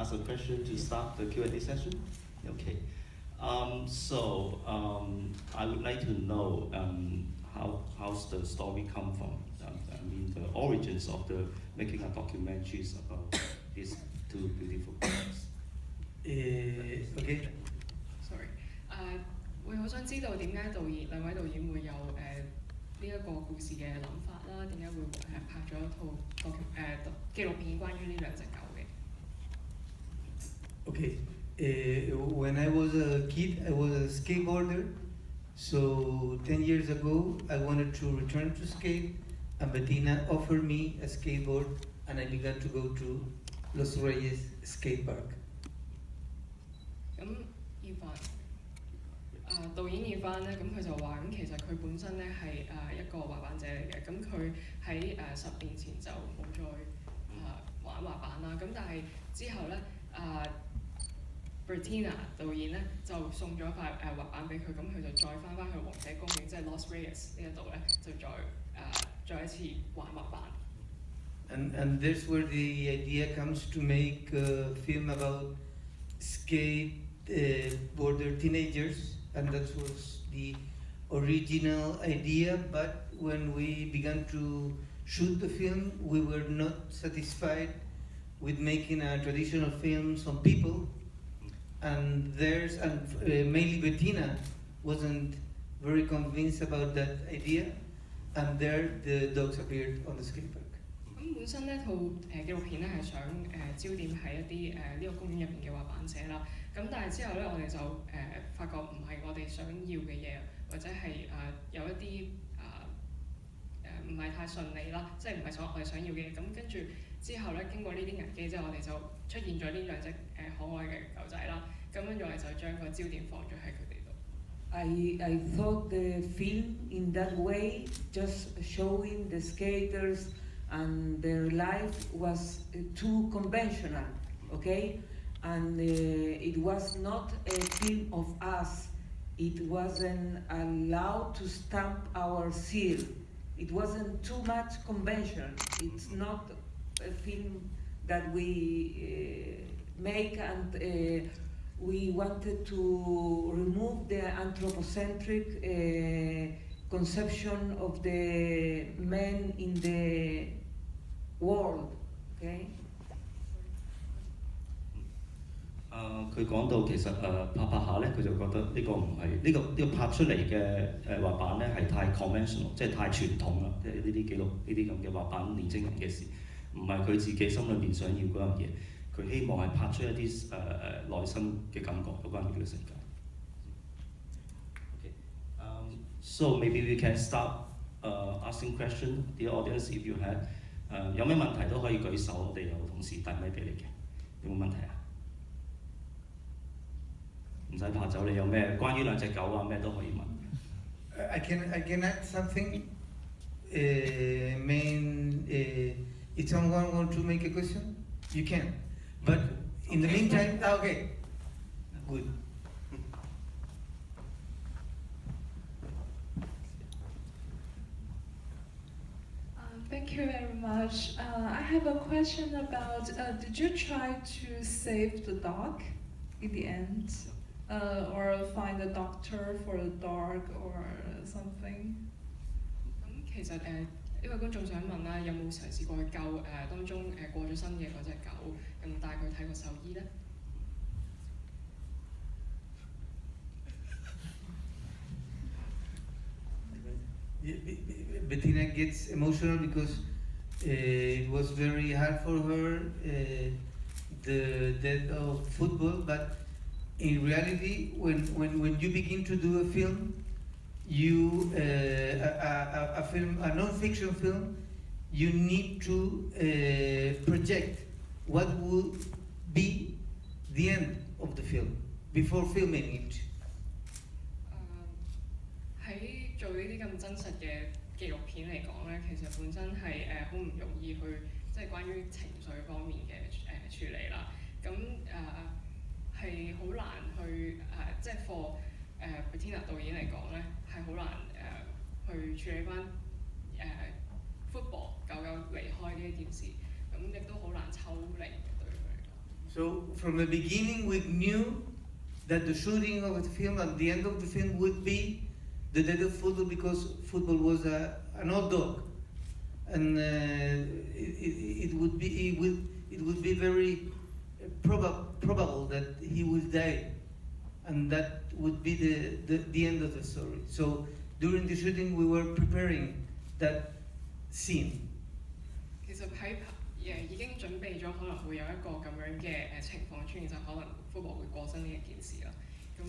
ask a question to start the Q&A session? Okay. I would like to know how's the story come from? I mean, the origins of the making a documentaries about these two beautiful girls. Okay. Sorry. 會好想知道點解兩位導演會有呢一個故事嘅諗法啦？點解會拍咗一套紀錄片關於呢兩隻狗嘅 Okay. When I was a kid, I was a skateboarder. So 10 years ago, I wanted to return to skate, and Bettina offered me a skateboard, and I began to go to Los Reyes skate park. 咁 Iván 導演 Iván 咧，咁佢就話其實佢本身咧係一個滑板者嚟嘅，咁佢喺10年前就冇再玩滑板啦，咁但係之後咧Bettina 導演咧就送咗塊滑板俾佢，咁佢就再翻去王者公園，即係 Los Reyes 呢一度咧，就再一次玩滑板。And that's where the idea comes to make a film about skateboarder teenagers, and that was the original idea. But when we began to shoot the film, we were not satisfied with making a traditional film on people, and mainly Bettina wasn't very convinced about that idea, and there the dogs appeared on the skate park. 咁本身呢套紀錄片咧係想焦點喺一啲呢個公園入邊嘅滑板者啦，咁但係之後咧我哋就發覺唔係我哋想要嘅嘢，或者係有一啲唔係太順利啦，即係唔係我哋想要嘅嘢，咁跟住之後咧經過呢啲危機之後，我哋就出現咗呢兩隻可愛嘅狗仔啦，咁跟住我哋就將個焦點放咗喺佢哋度。I thought the film in that way, just showing the skaters and their life was too conventional, okay? And it was not a film of us. It wasn't allowed to stamp our seal. It wasn't too much conventional. It's not a film that we make, and we wanted to remove the anthropocentric conception of the men in the world, okay? 佢講到其實拍下咧，佢就覺得呢個唔係呢個拍出嚟嘅滑板咧係太 conventional， 即係太傳統啦，即係呢啲記錄呢啲咁嘅滑板年青人嘅事，唔係佢自己心裏邊想要嗰樣嘢，佢希望係拍出一啲內心嘅感覺有關於呢個世界。Okay. So maybe we can start asking question the audience if you have 有咩問題都可以舉手，我哋有同事遞咪俾你嘅，有冇問題啊？唔使怕走，你有咩關於兩隻狗啊咩都可以問。I can add something. If someone want to make a question, you can. But in the meantime, okay, good. Thank you very much. I have a question about, did you try to save the dog in the end? Or find a doctor for the dog or something? 咁其實呢位觀眾想問啦，有冇嘗試過去救當中過咗身嘅嗰隻狗，有冇帶佢睇過獸醫咧？ Bettina gets emotional because it was very hard for her, the death of football, but in reality, when you begin to do a film, a non-fiction film, you need to project what will be the end of the film before filming it. 喺做呢啲咁真實嘅紀錄片嚟講咧，其實本身係好唔容易去即係關於情緒方面嘅處理啦。咁係好難去即係 for Bettina 導演嚟講咧，係好難去處理翻football 狗狗離開呢一件事，咁亦都好難抽離嘅對佢嚟講。So from the beginning, we knew that the shooting of the film and the end of the film would be the death of football, because football was an old dog, and it would be very probable that he would die, and that would be the end of the story. So during the shooting, we were preparing that scene. 其實喺已經準備咗可能會有一個咁樣嘅情況出現，就可能福伯會過身呢一件事啦。咁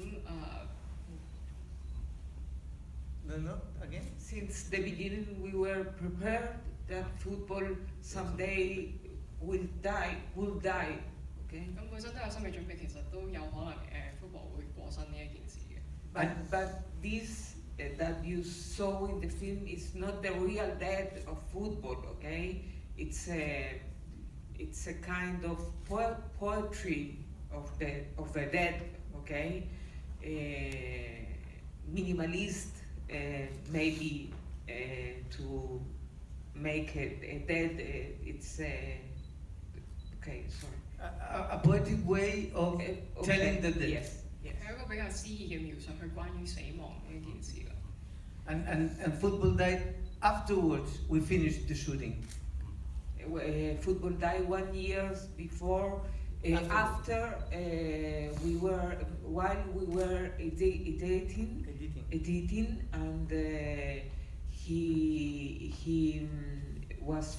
No, again? Since the beginning, we were prepared that football someday will die. Okay. 咁本身都有心理準備，其實都有可能福伯會過身呢一件事嘅。But this that you saw in the film is not the real death of football. Okay, it's a kind of poetry of the dead. Okay, minimalist. Maybe to make a dead, it's okay. Sorry. A poetic way of telling the death. Yes. 係一個比較詩意嘅描述，去關於死亡呢件事啦。And football died afterwards. We finished the shooting. Football died 1 year before. After while we were editing, and he was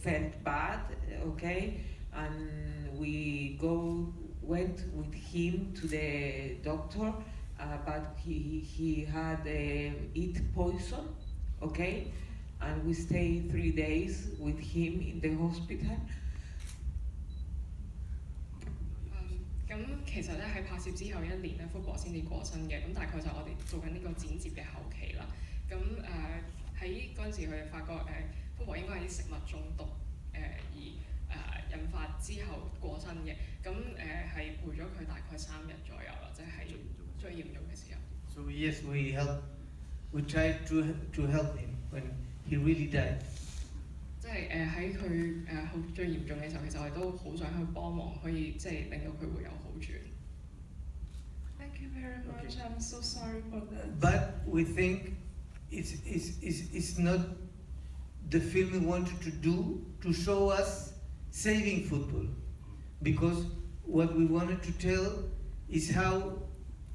felt bad, okay, and we went with him to the doctor, but he had eat poison, okay, and we stayed 3 days with him in the hospital. 咁其實咧喺拍攝之後1年咧，福伯先至過身嘅。咁大概就我哋做緊呢個剪接嘅後期啦。咁喺嗰陣時，佢哋發覺福伯應該係啲食物中毒而引發之後過身嘅。咁係陪咗佢大概3日左右啦，即係最嚴重嘅時候。So yes, we tried to help him when he really died. 即係喺佢最嚴重嘅時候，其實我哋都好想去幫忙，可以即係令到佢會有好轉。Thank you very much. I'm so sorry for that. But we think it's not the film we wanted to do to show us saving football, because what we wanted to tell is how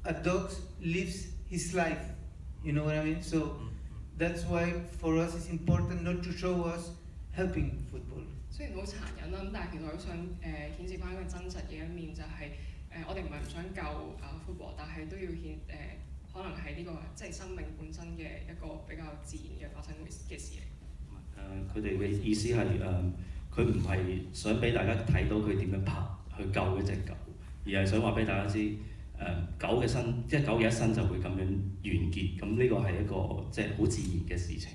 a dog lives his life. You know what I mean? So that's why for us it's important not to show us helping football. 雖然好殘忍啦，咁但係其實我想顯示翻一個真實嘅一面，就係我哋唔係唔想救福伯，但係都要可能係呢個即係生命本身嘅一個比較自然嘅發生嘅事嚟。佢哋嘅意思係佢唔係想俾大家睇到佢點樣拍去救一隻狗，而係想話俾大家知狗嘅一生就會咁樣完結，咁呢個係一個即係好自然嘅事情。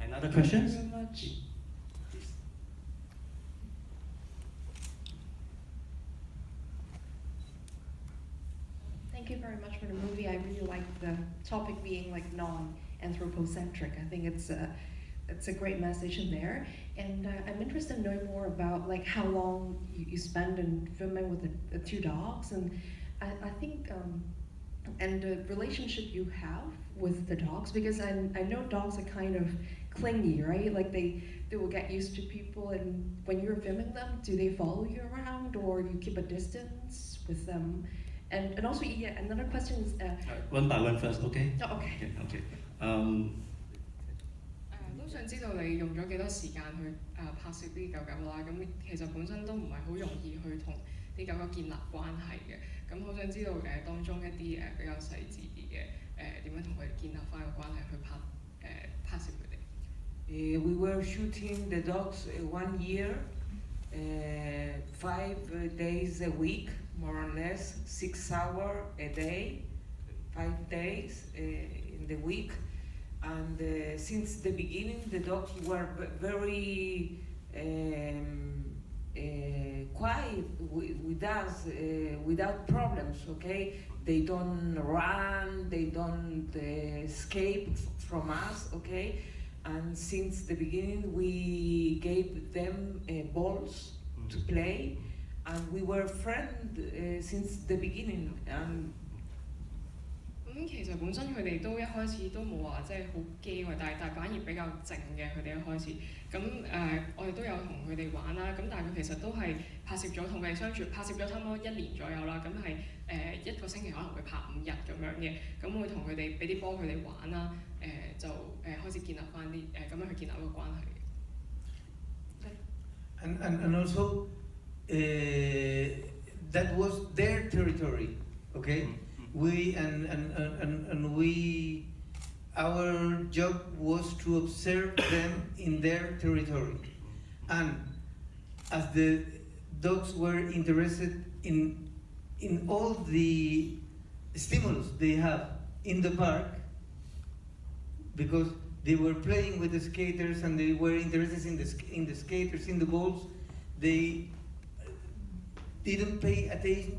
Another questions? Thank you very much. Thank you very much for the movie. I really like the topic being like non-anthropocentric. I think it's a great message in there. And I'm interested in knowing more about like how long you spend in filming with the 2 dogs, and I think and the relationship you have with the dogs, because I know dogs are kind of clingy, right? Like they will get used to people, and when you're filming them, do they follow you around or you keep a distance with them? And also, yeah, another question is... one by one first, okay? Oh, okay. Okay. 都想知道你用咗幾多時間去拍攝啲狗狗啦。咁其實本身都唔係好容易去同啲狗狗建立關係嘅。咁好想知道當中一啲比較細緻啲嘅點樣同佢建立翻個關係去拍攝佢哋。We were shooting the dogs 1 year, 5 days a week, more or less, 6 hours a day, 5 days in the week. And since the beginning, the dogs were very quiet with us, without problems, okay? They don't run, they don't escape from us, okay? and since the beginning we gave them balls to play, and we were friends since the beginning. And其實本身佢哋都一開始都冇話即係好驚喎，但反而比較靜嘅佢哋一開始。咁我哋都有同佢哋玩啦，咁但係佢其實都係拍攝咗同佢哋相處，拍攝咗差唔多1年左右啦。咁係一個星期可能會拍5日咁樣嘅，咁會同佢哋俾啲波佢哋玩啦，就開始建立翻啲咁樣去建立一個關係。And also that was their territory, okay? We our job was to observe them in their territory, and as the dogs were interested in all the stimulus they have in the park, because they were playing with the skaters and they were interested in the skaters, in the balls, they didn't pay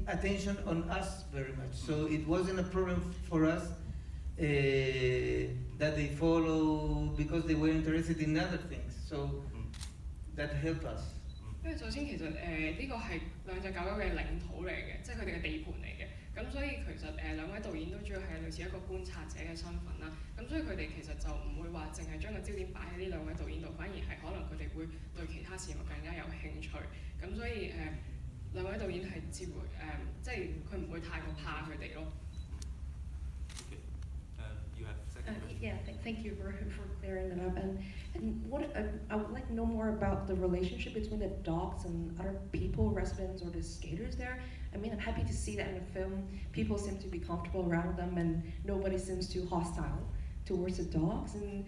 attention on us very much. So it wasn't a problem for us that they follow because they were interested in other things. So that helped us. 因為首先其實呢個係兩隻狗狗嘅領土嚟嘅，即係佢哋嘅地盤嚟嘅。咁所以其實兩位導演都主要係類似一個觀察者嘅身份啦。咁所以佢哋其實就唔會話淨係將個焦點擺喺呢兩位導演度，反而係可能佢哋會對其他事物更加有興趣。咁所以兩位導演係接會即係佢唔會太過怕佢哋咯。Yeah, thank you for clearing that up. And what I would like to know more about the relationship between the dogs and other people, residents, or the skaters there. I mean, I'm happy to see that in the film. People seem to be comfortable around them, and nobody seems too hostile towards the dogs. And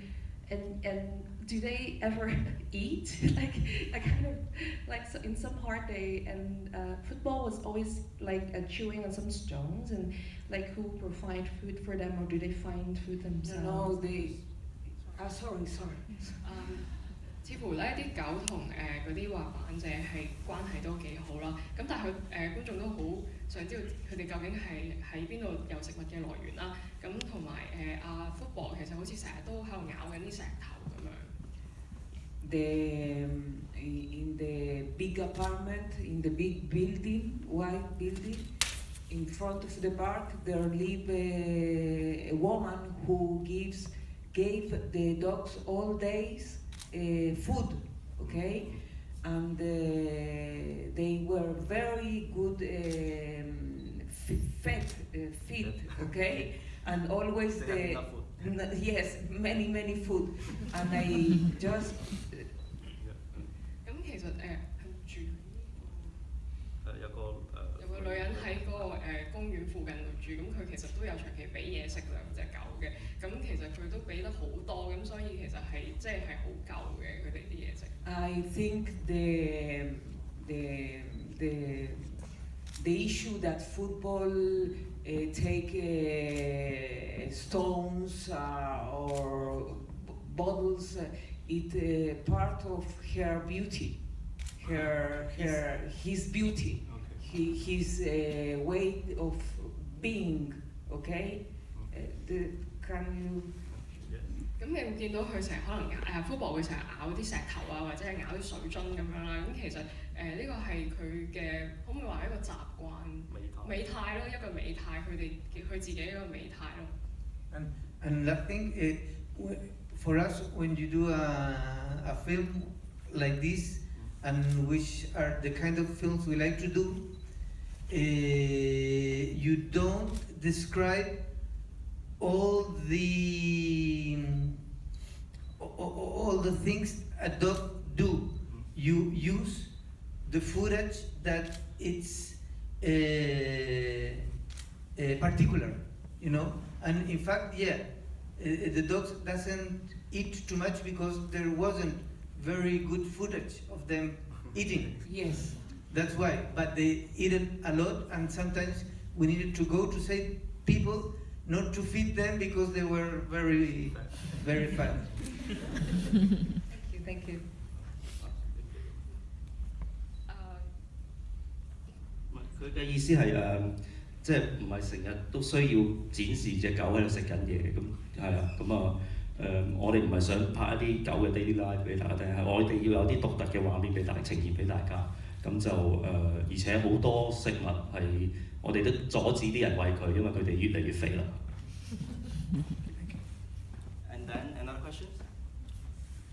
do they ever eat? like kind of like so in some part football was always like chewing on some stones, and like who provide food for them, or do they find food themselves? No, they. Sorry. 似乎咧啲狗同嗰啲滑板者係關係都幾好啦。咁但係觀眾都好想知道佢哋究竟係喺邊度有食物嘅來源啦。咁同埋football 其實好似成日都喺度咬緊啲石頭咁樣。In the big apartment, in the big building, white building, in front of the park, there live a woman who gave the dogs all days food, okay, and they were very good fit, okay, and always yes, many food, and I just 咁其實住有個女人喺嗰個公園附近度住，咁佢其實都有長期俾嘢食兩隻狗嘅，咁其實佢都俾得好多，咁所以其實係即係好夠嘅佢哋啲嘢食。I think the issue that football take stones or bottles, it part of her beauty, his beauty. His way of being, okay? Can you? 咁你會見到佢成日可能football 會成日咬啲石頭啊，或者係咬啲水樽咁樣啦。咁其實呢個係佢嘅可唔可以話一個習慣？美態咯，一個美態，佢自己一個美態咯。And I think for us, when you do a film like this, and which are the kind of films we like to do, you don't describe all the things a dog do. You use the footage that it's particular, you know. And in fact, the dog doesn't eat too much because there wasn't very good footage of them eating. Yes. That's why, but they eat it a lot, and sometimes we needed to go to save people, not to feed them because they were very, very fat. Thank you. 佢嘅意思係即係唔係成日都需要展示隻狗喺度食緊嘢咁係啊咁我我哋唔係想拍一啲狗嘅 daily life 俾大家聽，係我哋要有啲獨特嘅畫面俾大家呈現俾大家。咁就而且好多食物係我哋都阻止啲人餵佢，因為佢哋越嚟越肥啦。And then another question？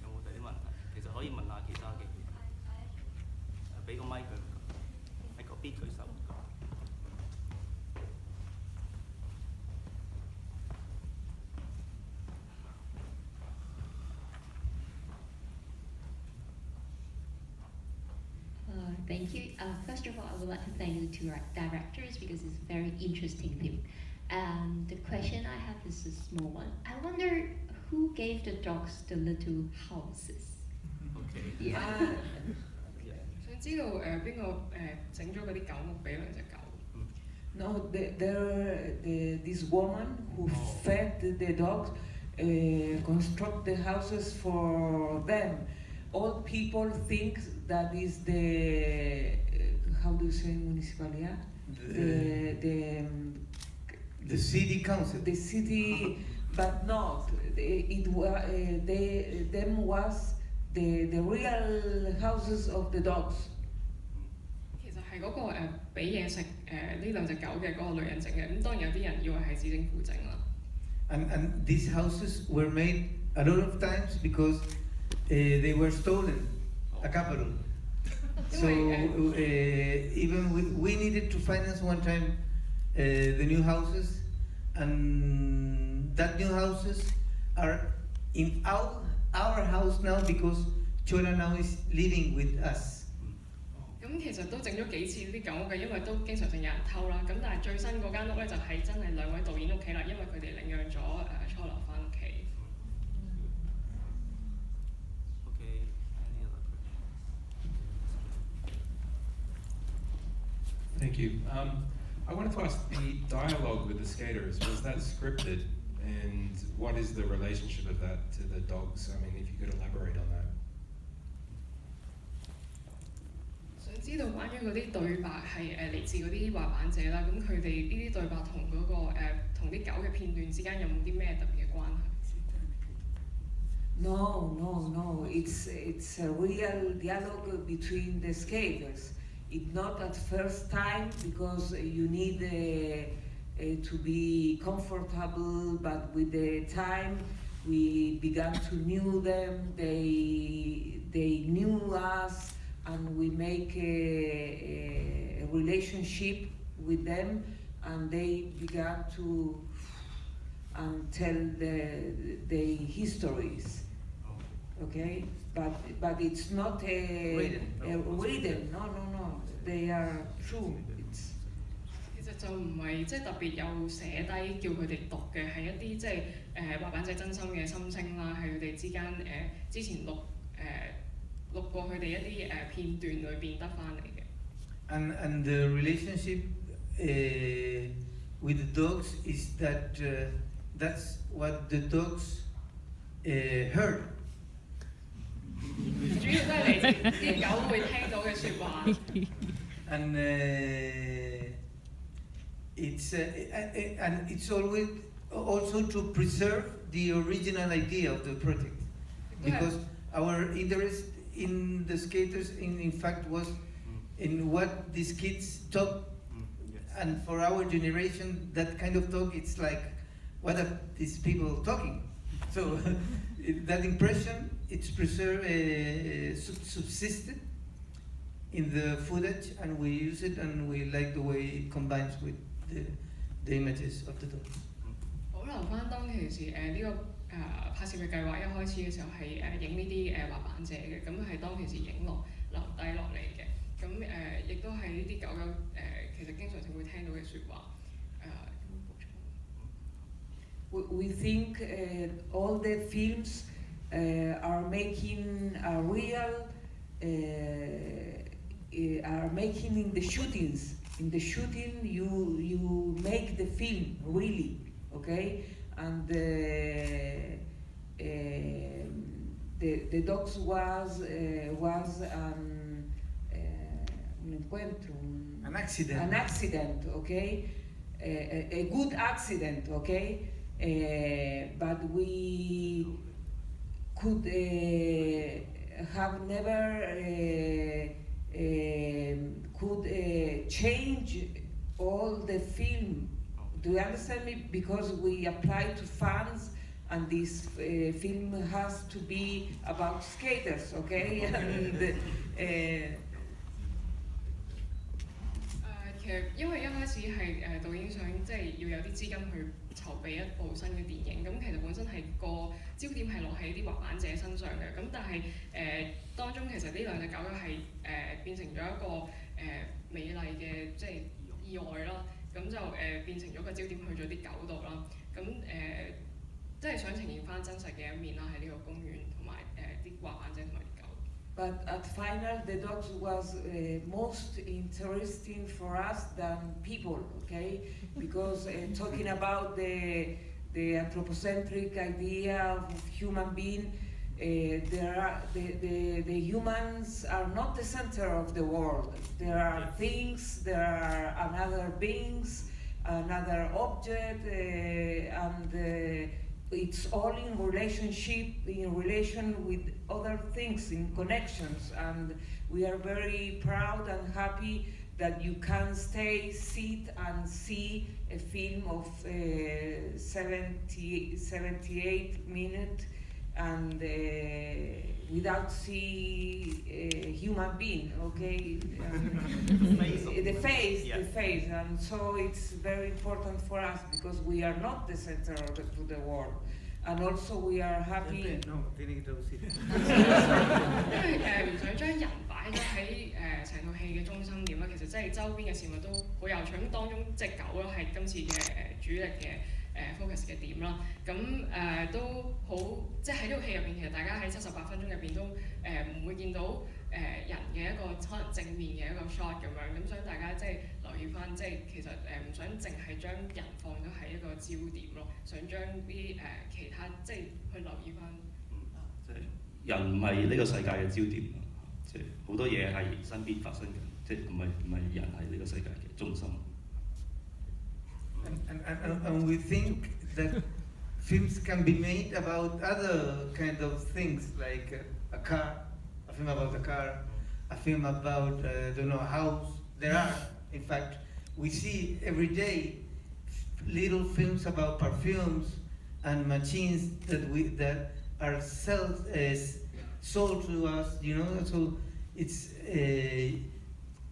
有冇第啲問題？其實可以問下其他嘅。俾個咪佢，喺嗰邊舉手。Thank you. First of all, I would like to thank the two directors because it's a very interesting film. And the question I have is a small one. I wonder who gave the dogs the little houses? Okay. Yeah. 想知道邊個整咗嗰啲狗屋俾兩隻狗？ No, this woman who fed the dogs construct the houses for them. All people think that is the how do you say municipalidad? The city council. The city, but not. It was them was the real houses of the dogs. 其實係嗰個俾嘢食呢兩隻狗嘅嗰個女人整嘅，咁當然有啲人以為係市政府整啦。And these houses were made a lot of times because they were stolen, a couple. So even we needed to finance one time the new houses, and that new houses are in our house now because Chola now is living with us. 咁其實都整咗幾次呢啲狗屋嘅，因為都經常性有人偷啦。咁但係最新嗰間屋咧就係真係兩位導演屋企啦，因為佢哋領養咗初留翻屋企。Thank you. I wanted to ask, the dialogue with the skaters, was that scripted? And what is the relationship of that to the dogs? I mean, if you could elaborate on that. 想知道關於嗰啲對白係嚟自嗰啲滑板者啦，咁佢哋呢啲對白同嗰個同啲狗嘅片段之間有冇啲咩特別嘅關係？ No. It's a real dialogue between the skaters. It's not at first time because you need to be comfortable, but with the time we began to know them. They knew us, and we make a relationship with them, and they began to tell the histories. Okay, but it's not written. No. They are true. 其實就唔係即係特別有寫低叫佢哋讀嘅，係一啲即係滑板仔真心嘅心聲啦，係佢哋之間之前錄過佢哋一啲片段裏邊得翻嚟嘅。And the relationship with the dogs is that that's what the dogs heard. 主要都係嚟自啲狗會聽到嘅説話。And it's always also to preserve the original idea of the project, because our interest in the skaters in fact was in what these kids talk, and for our generation that kind of talk, it's like, what are these people talking? So that impression, it's preserved, subsisted in the footage, and we use it, and we like the way it combines with the images of the dogs. 保留翻當其時呢個拍攝嘅計劃一開始嘅時候係影呢啲滑板者嘅，咁係當其時影落留低落嚟嘅，咁亦都係呢啲狗狗其實經常性會聽到嘅説話。We think all the films are making a real, are making in the shootings. In the shooting, you make the film really, okay? And the dogs was an encuentro, An accident. An accident, okay? A good accident, okay? But we could have never could change all the film. Do you understand me? Because we apply to fans, and this film has to be about skaters, okay? And, 其實因為一開始係導演想即係要有啲資金去籌備一部新嘅電影，咁其實本身係個焦點係落喺啲滑板者身上嘅，咁但係當中其實呢兩隻狗係變成咗一個美麗嘅即係意外啦，咁就變成咗個焦點去咗啲狗度啦，咁即係想呈現翻真實嘅一面啦，喺呢個公園同埋啲滑板者同埋啲狗。But at final, the dogs was most interesting for us than people, okay? Because talking about the anthropocentric idea of human being, the humans are not the center of the world. There are things, there are another beings, another object, and it's all in relationship, in relation with other things, in connections, and we are very proud and happy that you can sit and see a film of 78 minutes and without see a human being, okay? The face, and so it's very important for us because we are not the center of the world, and also we are happy. No, tiene que traducir. 因為唔想將人擺咗喺成套戲嘅中心點啦，其實即係周邊嘅事物都好有趣，咁當中隻狗咯係今次嘅主力嘅。focus 嘅點啦，咁都好，即係喺呢套戲入邊，其實大家喺78分鐘入邊都唔會見到人嘅一個可能正面嘅一個 shot 咁樣，咁所以大家即係留意翻，即係其實唔想淨係將人放咗喺一個焦點咯，想將啲其他即係去留意翻。即係人唔係呢個世界嘅焦點，即係好多嘢係身邊發生嘅，即係唔係人係呢個世界嘅中心。And we think that films can be made about other kind of things, like a car, a film about a car, a film about, don't know, a house. There are, in fact, we see every day little films about perfumes and machines that are sold to us, you know. So it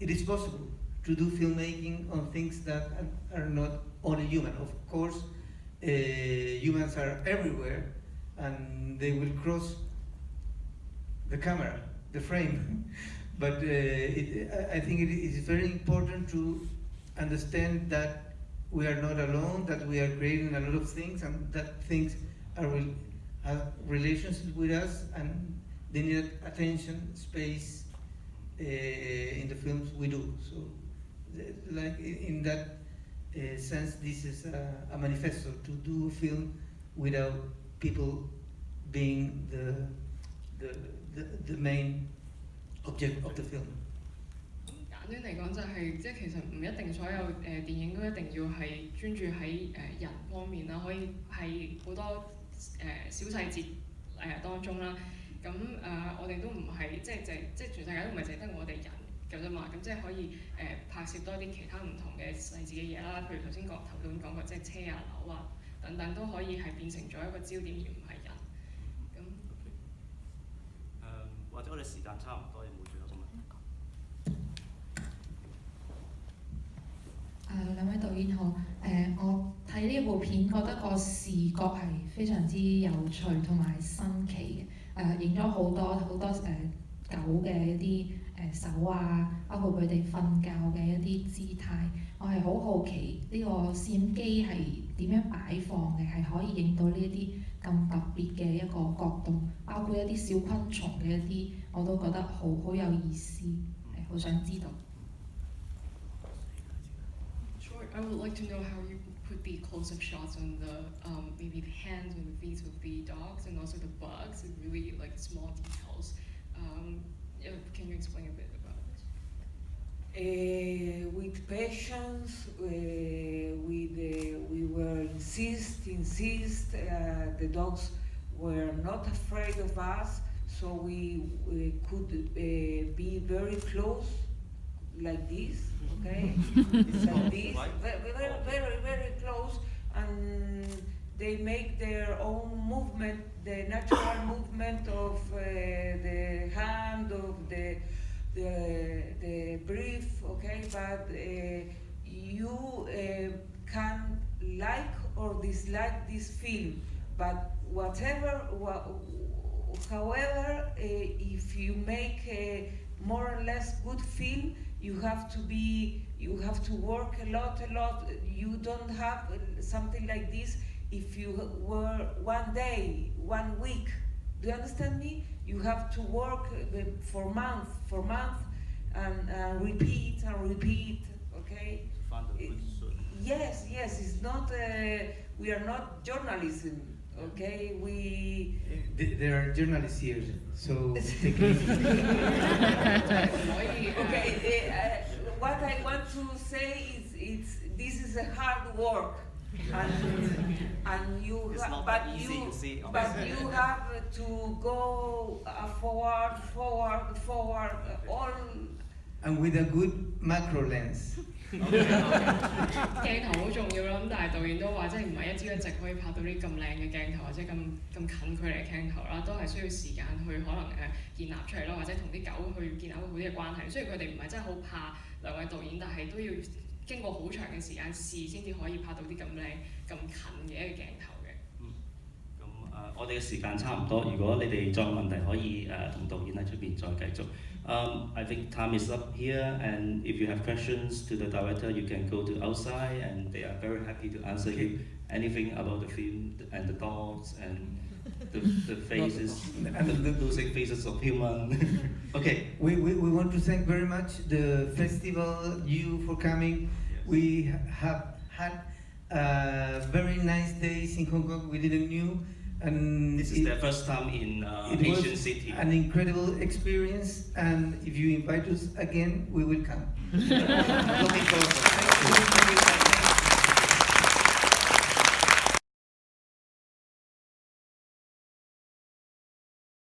is possible to do filmmaking on things that are not only human. Of course, humans are everywhere, and they will cross the camera, the frame. But I think it is very important to understand that we are not alone, that we are creating a lot of things, and that things have relations with us, and they need attention, space in the films we do. So, like in that sense, this is a manifesto to do a film without people being the main object of the film. 簡單嚟講就係、即係其實唔一定所有電影都一定要係專注喺人方面啦，可以係好多小細節當中啦。咁我哋都唔係即係全世界都唔係淨係得我哋人咁啫嘛。咁即係可以拍攝多啲其他唔同嘅細節嘅嘢啦，譬如頭先頭先講過，即係車啊、樓啊等等都可以係變成咗一個焦點，而唔係人。咁或者我哋時間差唔多，有冇最後一個問題？兩位導演好，我睇呢部片覺得個視覺係非常之有趣同埋新奇嘅，影咗好多狗嘅一啲手啊，包括佢哋瞓覺嘅一啲姿態，我係好好奇呢個攝影機係點樣擺放嘅，係可以影到呢一啲咁特別嘅一個角度，包括一啲小昆蟲嘅一啲，我都覺得好有意思，好想知道。Sure, I would like to know how you put the close-up shots on the maybe the hands and the feet of the dogs and also the bugs and really like small details. Can you explain a bit about this? With patience, we were insist. The dogs were not afraid of us, so we could be very close, like this, okay? Like this, very close, and they make their own movement, the natural movement of the hand, of the brief, okay? But you can like or dislike this film, but however, if you make a more or less good film, you have to work a lot. You don't have something like this if you were 1 day, 1 week. Do you understand me? You have to work for month, and repeat, okay? Find a good solution. Yes, it's not, we are not journalism, okay? There are journalists here, so take it easy. 可以 Okay, what I want to say is this is a hard work, and you It's ha- not but that easy, you you see. but you have to go forward, all. And with a good macro lens. 鏡頭好重要啦，咁但係導演都話，即係唔係一朝一夕可以拍到啲咁靚嘅鏡頭，或者咁近距離嘅鏡頭啦，都係需要時間去可能建立出嚟啦，或者同啲狗去建立好啲嘅關係。雖然佢哋唔係真係好怕兩位導演，但係都要經過好長嘅時間試先至可以拍到啲咁靚、咁近嘅一個鏡頭嘅。咁我哋嘅時間差唔多，如果你哋再有問題，可以同導演喺出邊再繼續。I think time is up here, and if you have questions to the director, you can go to outside, and they are very happy to answer you anything about the film and the dogs and the faces and the losing faces of human. Okay. We want to thank very much the festival, you for coming. Yes. We have had very nice days in Hong Kong. We didn't knew, and This is their first time in it Asian was city. an incredible experience. And if you invite us again, we will come. Looking forward.